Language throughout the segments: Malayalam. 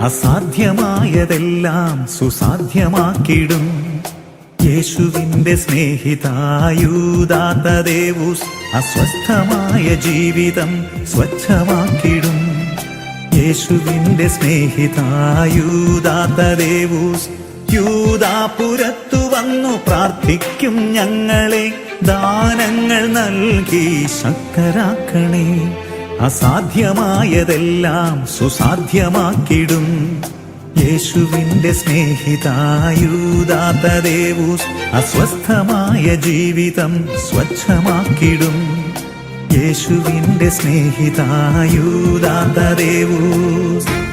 അസാധ്യമായതെല്ലാം സുസാധ്യമാക്കിടും. യേശുവിന്റെ സ്നേഹിതായൂദാത്തദേവൂസ് അസ്വസ്ഥമായ ജീവിതം സ്വച്ഛമാക്കിടും. യേശുവിന്റെ സ്നേഹിതായൂദാത്തദേവൂസ് യൂദാപുരത്തു വന്നു പ്രാർത്ഥിക്കും ഞങ്ങളെ, ദാനങ്ങൾ നൽകി ശക്തരാക്കണേ. അസാധ്യമായതെല്ലാം സുസാധ്യമാക്കിടും. യേശുവിന്റെ സ്നേഹിതായൂദാത്തദേവൂസ് അസ്വസ്ഥമായ ജീവിതം സ്വച്ഛമാക്കിടും. യേശുവിന്റെ സ്നേഹിതായൂദാത്തദേവൂസ്.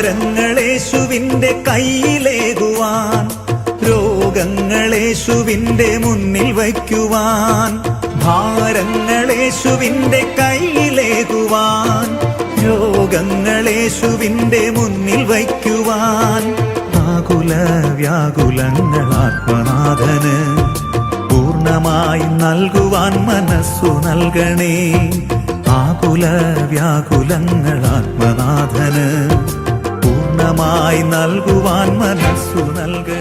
ഭാരങ്ങളേശുവിന്റെ കയ്യിലേകുവാൻ, രോഗങ്ങളേശുവിന്റെ മുന്നിൽ വയ്ക്കുവാൻ. ഭാരങ്ങളേശുവിന്റെ കയ്യിലേകുവാൻ, രോഗങ്ങളേശുവിന്റെ മുന്നിൽ വയ്ക്കുവാൻ. ആകുല വ്യാകുലങ്ങൾ ആത്മനാഥന് പൂർണ്ണമായി നൽകുവാൻ മനസ്സു നൽകണേ. ആകുല വ്യാകുലങ്ങൾ ആത്മനാഥന് പൂർണ്ണമായി നൽകുവാൻ മനസ്സു നൽകണേ.